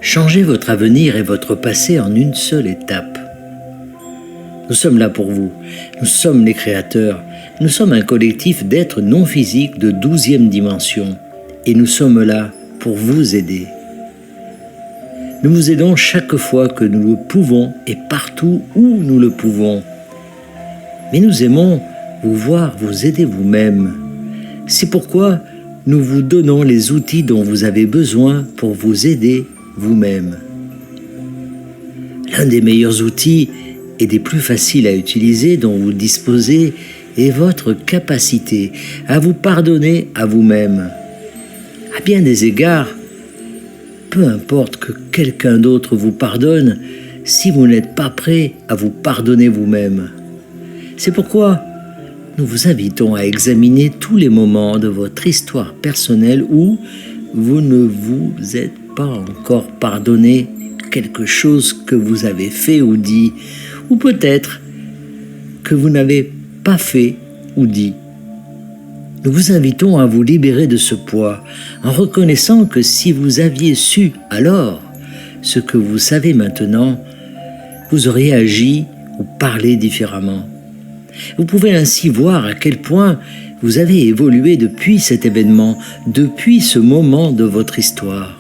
Changez votre avenir et votre passé en une seule étape. Nous sommes là pour vous. Nous sommes les créateurs. Nous sommes un collectif d'êtres non physiques de 12e dimension. Et nous sommes là pour vous aider. Nous vous aidons chaque fois que nous le pouvons et partout où nous le pouvons. Mais nous aimons vous voir vous aider vous-même. C'est pourquoi nous vous donnons les outils dont vous avez besoin pour vous aider vous-même. L'un des meilleurs outils et des plus faciles à utiliser dont vous disposez est votre capacité à vous pardonner à vous-même. À bien des égards, peu importe que quelqu'un d'autre vous pardonne, si vous n'êtes pas prêt à vous pardonner vous-même. C'est pourquoi nous vous invitons à examiner tous les moments de votre histoire personnelle où vous ne vous êtes pas encore pardonné quelque chose que vous avez fait ou dit, ou peut-être que vous n'avez pas fait ou dit. Nous vous invitons à vous libérer de ce poids en reconnaissant que si vous aviez su alors ce que vous savez maintenant, vous auriez agi ou parlé différemment. Vous pouvez ainsi voir à quel point vous avez évolué depuis cet événement, depuis ce moment de votre histoire.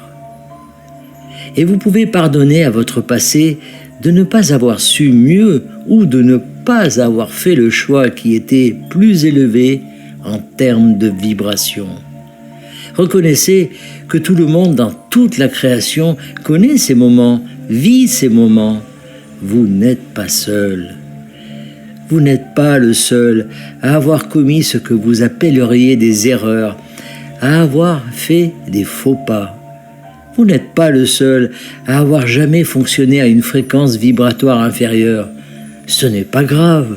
Et vous pouvez pardonner à votre passé de ne pas avoir su mieux ou de ne pas avoir fait le choix qui était plus élevé en termes de vibration. Reconnaissez que tout le monde dans toute la création connaît ces moments, vit ces moments. Vous n'êtes pas seul. Vous n'êtes pas le seul à avoir commis ce que vous appelleriez des erreurs, à avoir fait des faux pas. Vous n'êtes pas le seul à avoir jamais fonctionné à une fréquence vibratoire inférieure. Ce n'est pas grave.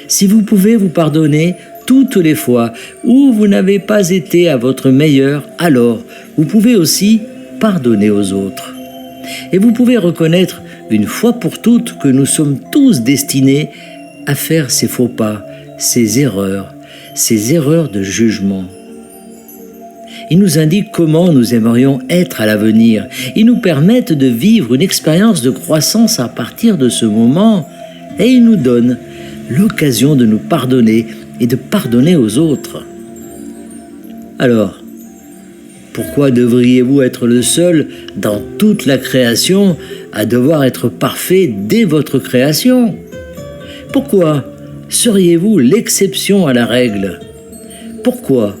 Si vous pouvez vous pardonner toutes les fois où vous n'avez pas été à votre meilleur, alors vous pouvez aussi pardonner aux autres. Et vous pouvez reconnaître une fois pour toutes que nous sommes tous destinés à faire ces faux pas, ces erreurs de jugement. Ils nous indiquent comment nous aimerions être à l'avenir. Ils nous permettent de vivre une expérience de croissance à partir de ce moment et ils nous donnent l'occasion de nous pardonner et de pardonner aux autres. Alors, pourquoi devriez-vous être le seul dans toute la création à devoir être parfait dès votre création? Pourquoi seriez-vous l'exception à la règle? Pourquoi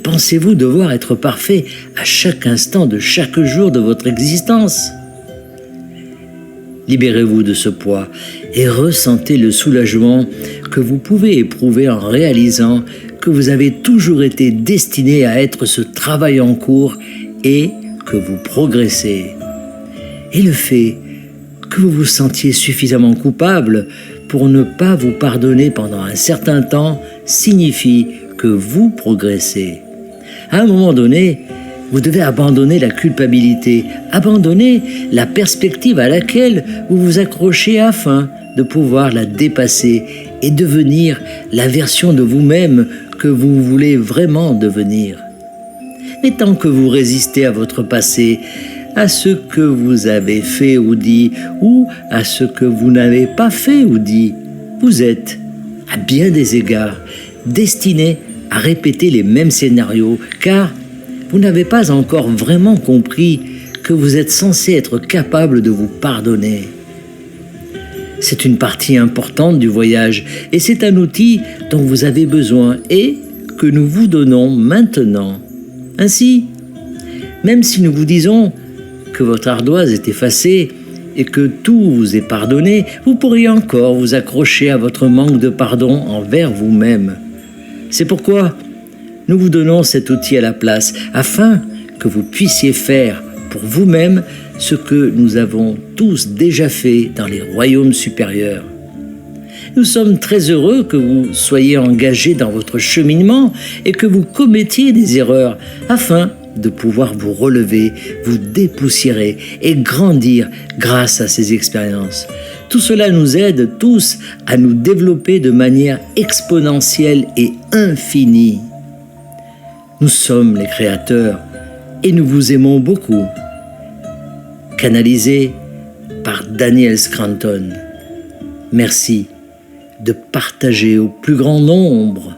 pensez-vous devoir être parfait à chaque instant de chaque jour de votre existence? Libérez-vous de ce poids et ressentez le soulagement que vous pouvez éprouver en réalisant que vous avez toujours été destiné à être ce travail en cours et que vous progressez. Et le fait que vous vous sentiez suffisamment coupable pour ne pas vous pardonner pendant un certain temps signifie que vous progressez. À un moment donné, vous devez abandonner la culpabilité, abandonner la perspective à laquelle vous vous accrochez afin de pouvoir la dépasser et devenir la version de vous-même que vous voulez vraiment devenir. Mais tant que vous résistez à votre passé, à ce que vous avez fait ou dit, ou à ce que vous n'avez pas fait ou dit, vous êtes, à bien des égards, destiné à répéter les mêmes scénarios, car vous n'avez pas encore vraiment compris que vous êtes censé être capable de vous pardonner. C'est une partie importante du voyage et c'est un outil dont vous avez besoin et que nous vous donnons maintenant. Ainsi, même si nous vous disons que votre ardoise est effacée et que tout vous est pardonné, vous pourriez encore vous accrocher à votre manque de pardon envers vous-même. C'est pourquoi nous vous donnons cet outil à la place, afin que vous puissiez faire pour vous-même ce que nous avons tous déjà fait dans les royaumes supérieurs. Nous sommes très heureux que vous soyez engagés dans votre cheminement et que vous commettiez des erreurs, afin de pouvoir vous relever, vous dépoussiérer et grandir grâce à ces expériences. Tout cela nous aide tous à nous développer de manière exponentielle et infinie. Nous sommes les créateurs et nous vous aimons beaucoup. canalisé par Daniel Scranton. Merci de partager au plus grand nombre